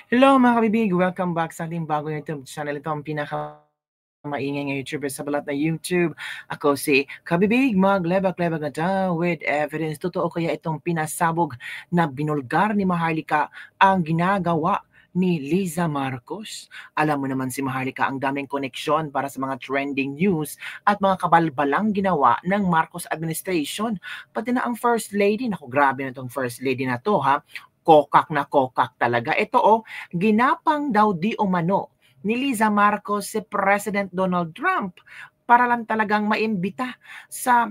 Hello mga kabibig! Welcome back sa ating bagong YouTube channel. Ito ang pinaka-maingay ng YouTuber sa balat na YouTube. Ako si Kabibig, maglebak-lebak na daw with evidence. Totoo kaya itong pinasabog na binulgar ni Maharlika ang ginagawa ni Liza Marcos? Alam mo naman si Maharlika ang daming koneksyon para sa mga trending news at mga kabalbalang ginawa ng Marcos administration. Pati na ang First Lady. Naku, grabe na itong First Lady na to ha. Kokak na kokak talaga. Ito ginapang daw di umano ni Liza Marcos si President Donald Trump para lang talagang maimbita sa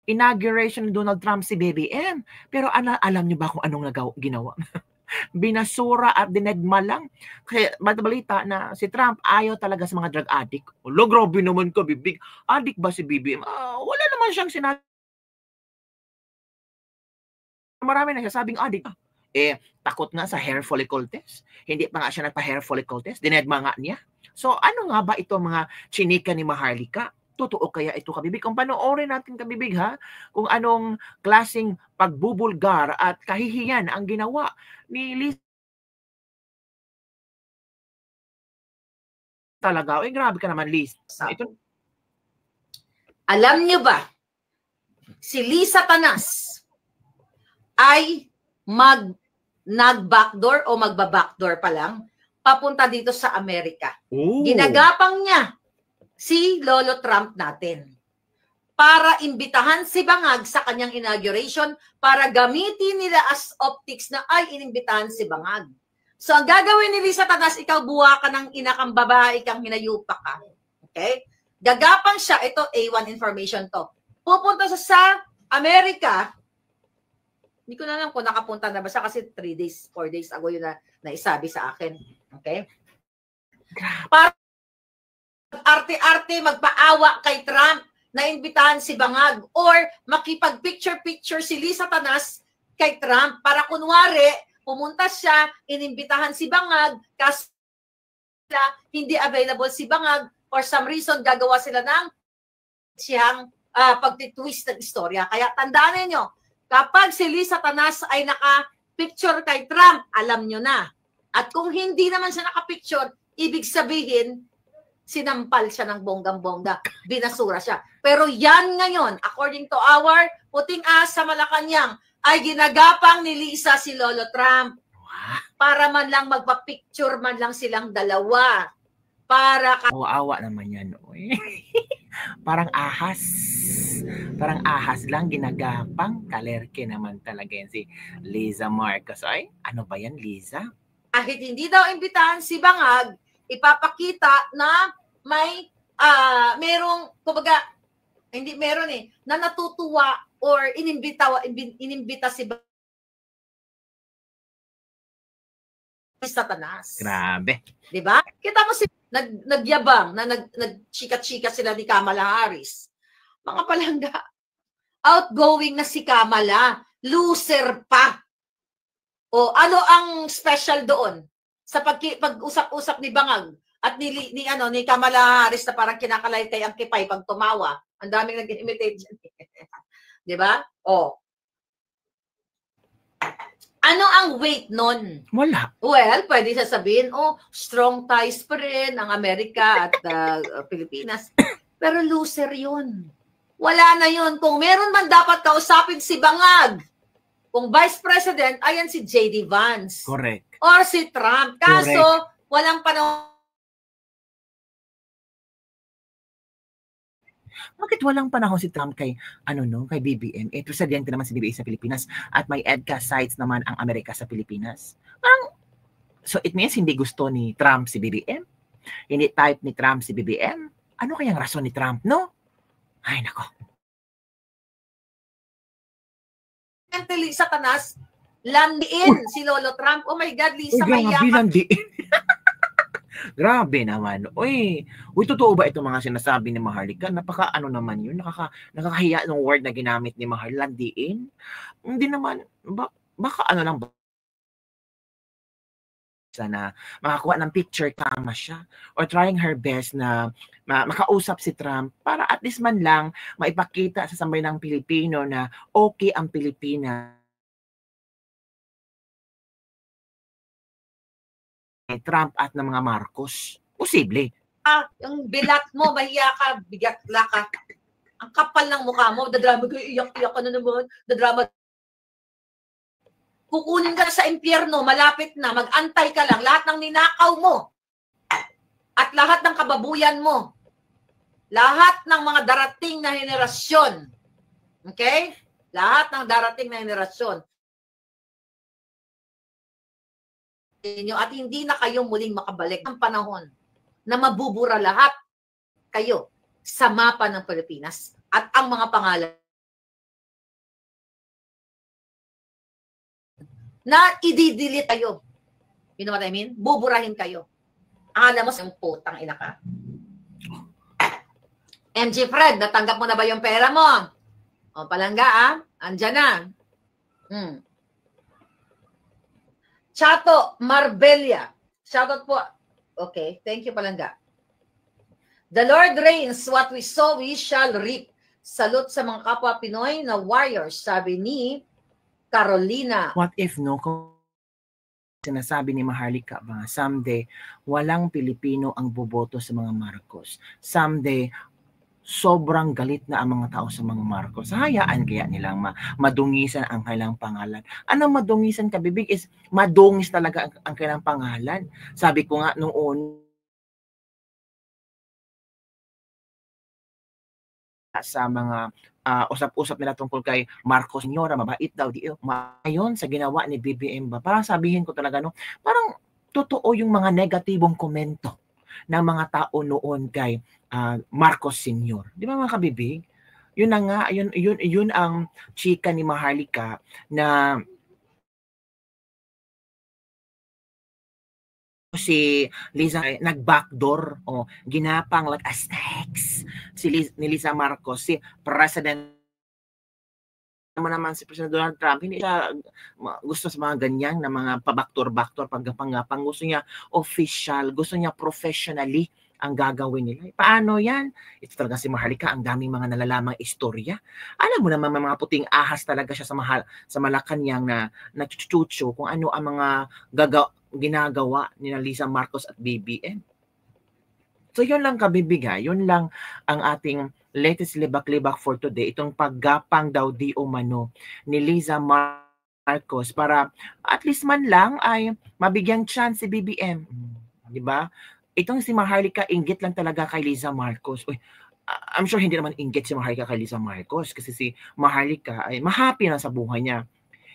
inauguration ni Donald Trump si BBM. Pero alam niyo ba kung anong ginawa? Binasura at dinedma lang. Kaya balita na si Trump ayaw talaga sa mga drug addict. Ulo, grabe naman ka, bibig. Addict ba si BBM? Wala naman siyang sinabi. Marami na sabing addict. Takot nga sa hair follicle test. Hindi pa nga siya nagpa-hair follicle test. Dinedma nga niya. So, ano nga ba ito mga chinika ni Maharlika? Totoo kaya ito, kabibig? Kung panoorin natin, kabibig, ha? Kung anong klaseng pagbubulgar at kahihiyan ang ginawa ni Liz. Talaga. Grabe ka naman, Liz. Ito. Alam niyo ba, si Liza Tanas ay nag-backdoor o magba-backdoor pa lang papunta dito sa Amerika. Ooh. Ginagapang niya si Lolo Trump natin para imbitahan si Bangag sa kanyang inauguration para gamitin nila as optics na ay inimbitahan si Bangag. So ang gagawin ni Liza Tanas, ikaw buwa ka ng inakang babae kang hinayupa ka. Okay? Gagapang siya, ito A1 information to. Pupunta sa Amerika. Hindi ko na alam kung nakapunta na ba siya kasi 3 days, 4 days ago yun na naisabi sa akin. Okay? Para arte-arte magpaawa kay Trump na imbitahan si Bangag or makipag-picture-picture si Liza Tanas kay Trump para kunwari pumunta siya, inimbitahan si Bangag kasi hindi available si Bangag for some reason gagawa sila ng siyang pagtitwist ng istorya. Kaya tandaan niyo, kapag si Liza Tanas ay naka-picture kay Trump, alam nyo na. At kung hindi naman siya naka-picture, ibig sabihin, sinampal siya ng bonggang-bongga. Binasura siya. Pero yan ngayon, according to our puting as sa Malacanang, ay ginagapang ni Liza si Lolo Trump. Para man lang magpa-picture man lang silang dalawa. Para awa naman yan. Parang ahas. Parang ahas lang, ginagapang. Kalerke naman talaga yan si Liza Marcos. Ay, ano ba yan, Liza? Kahit hindi daw imbitahan si Bangag, ipapakita na may merong, kumbaga, hindi meron na natutuwa or inimbita si Liza Tanas. Grabe. Diba? Kita mo si nagyabang na nagchika-chika sila ni Kamala Harris. Mga palangga, outgoing na si Kamala, loser pa. O ano ang special doon sa pag-usap-usap ni Bangag at ni Kamala Harris na parang kinakalaytay ang kipay pag tumawa. Ang daming nag-imitate dyan. Di ba? O. Ano ang weight nun? Wala. Well, pwede sasabihin, strong ties pa rin ang Amerika at Pilipinas. Pero loser yun. Wala na yun. Kung meron man dapat kausapin si Bangag, kung Vice President, ayan si J.D. Vance. Correct. Or si Trump. Kaso, walang panahon. Bakit walang panahon si Trump kay kay BBM? Presidente naman si BBM sa Pilipinas at may EDCA sites naman ang Amerika sa Pilipinas. So it means hindi gusto ni Trump si BBM? Hindi type ni Trump si BBM? Ano kayang rason ni Trump, no? Ay, nako. Liza Tanas, landiin si Lolo Trump. Oh my God, Liza, grabe, landiin. Grabe naman. Uy, totoo ba itong mga sinasabi ni Maharlika? Napaka naman yun? Nakakahiya ng word na ginamit ni Mahar. Landiin? Hindi naman. Baka lang ba? Sana makakuha ng picture tama siya or trying her best na makausap si Trump para at least man lang maipakita sa sambayanang Pilipino na okay ang Pilipinas. Trump at ng mga Marcos. Posible. Yung bilat mo, mahiya ka, bigatla ka. Ang kapal ng mukha mo, dadrama ka, iyak-iyak ka na naman, dadrama. Kukunin ka sa impyerno, malapit na, mag-antay ka lang, lahat ng ninakaw mo, at lahat ng kababuyan mo, lahat ng mga darating na henerasyon, okay? Lahat ng darating na henerasyon, at hindi na kayo muling makabalik ang panahon na mabubura lahat kayo sa mapa ng Pilipinas at ang mga pangalan na i-delete kayo. You know what I mean? Buburahin kayo. Alam mo, yung putang ina ka. MG Fred, natanggap mo na ba yung pera mo? O, Palangga, andyan na. Chato Marbella. Shoutout po. Okay, thank you, Palangga. The Lord reigns, what we sow, we shall reap. Salute sa mga kapwa Pinoy na warriors, sabi ni Carolina. What if no, kung sinasabi ni Maharlika ba, someday, walang Pilipino ang boboto sa mga Marcos. Someday, sobrang galit na ang mga tao sa mga Marcos. Hayaan kaya nilang madungisan ang kailang pangalan. Ano madungisan, kabibig, is madungis talaga ang kailang pangalan. Sabi ko nga noon, sa mga usap-usap nila tungkol kay Marcos Senyora, mabait daw di ngayon sa ginawa ni BBM ba, parang sabihin ko talaga, no, parang totoo yung mga negatibong komento ng mga tao noon kay Marcos Senior. Di ba mga kabibig? Yun na nga, yun ang chika ni Maharlika na si Liza nag-backdoor o ginapang like a snakes ni Liza Marcos, si President naman si President Donald Trump, hindi siya gusto sa mga ganyan na mga pabaktor-baktor, paggapang-gapang. Gusto niya official, gusto niya professionally ang gagawin nila. Paano yan? Ito talaga si Maharlika, ang daming mga nalalamang istorya. Alam mo naman, mga puting ahas talaga siya sa Malacanang na nagchuchucho kung ano ang mga ginagawa ni Liza Marcos at BBM. So yun lang kabibigay, yun lang ang ating latest libak-libak for today, itong paggapang daw di umano ni Liza Marcos para at least man lang ay mabigyan chance si BBM. Di ba? Itong si Maharlika, inggit lang talaga kay Liza Marcos. Uy, I'm sure hindi naman inggit si Maharlika kay Liza Marcos kasi si Maharlika ay mahappy na sa buhay niya.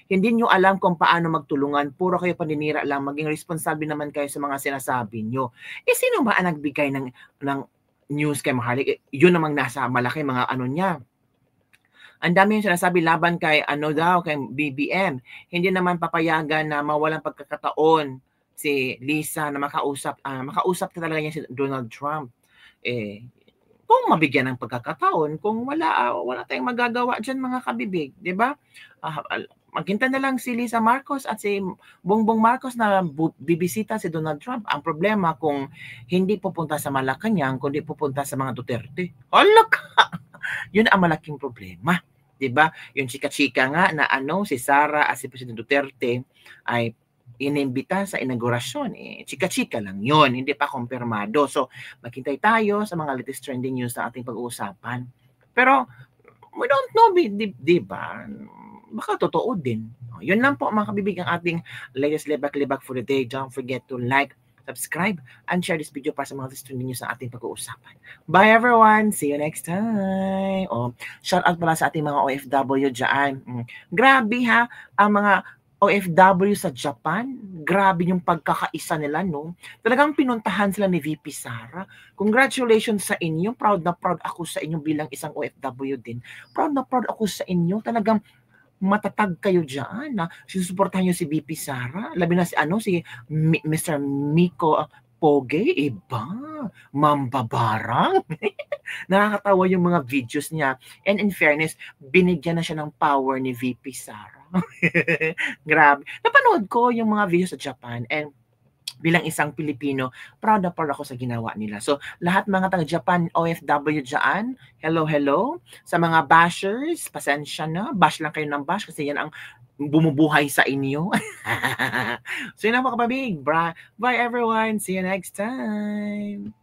Hindi nyo alam kung paano magtulungan, puro kayo paninira lang, maging responsable naman kayo sa mga sinasabi nyo. Sino ba ang nagbigay ng news kay Maharlika? Yun namang nasa malaki mga ano niya. Ang dami yung sinasabi laban kay kay BBM. Hindi naman papayagan na mawalang pagkakataon si Liza na makausap talaga niya si Donald Trump. Kung mabigyan ng pagkakataon, kung wala tayong magagawa dyan mga kabibig, di ba? Maghintay na lang si Liza Marcos at si Bongbong Marcos na bibisita si Donald Trump. Ang problema kung hindi pupunta sa Malacanang, kundi pupunta sa mga Duterte. Hala ka! Yun ang malaking problema. Diba? Yung chika-chika nga na si Sara at si President Duterte ay inimbita sa inaugurasyon. Chika-chika lang yun. Hindi pa kumpirmado. So, maghintay tayo sa mga latest trending news na ating pag-uusapan. Pero, we don't know, diba? Baka totoo din. Yun lang po mga kabibig ang ating latest libak-libak for the day. Don't forget to like, subscribe, and share this video para sa mga latest trending news na ating pag-uusapan. Bye everyone! See you next time! Shout out pala sa ating mga OFW dyan. Grabe ha, ang mga OFW sa Japan, grabe yung pagkakaisa nila, no? Talagang pinuntahan sila ni VP Sara. Congratulations sa inyo. Proud na proud ako sa inyo bilang isang OFW din. Proud na proud ako sa inyo. Talagang matatag kayo dyan na sinusuportahan nyo si VP Sara. Labi na si Mr. Miko Poge, iba. Mambabarang. Nakakatawa yung mga videos niya. And in fairness, binigyan na siya ng power ni VP Sara. Grabe. Napanood ko yung mga videos sa Japan and bilang isang Pilipino, proud na proud ako sa ginawa nila. So, lahat mga taga-Japan OFW dyan, hello. Sa mga bashers, pasensya na. Bash lang kayo ng bash kasi yan ang bumubuhay sa inyo. So yun ang mga kababig. Bye everyone. See you next time.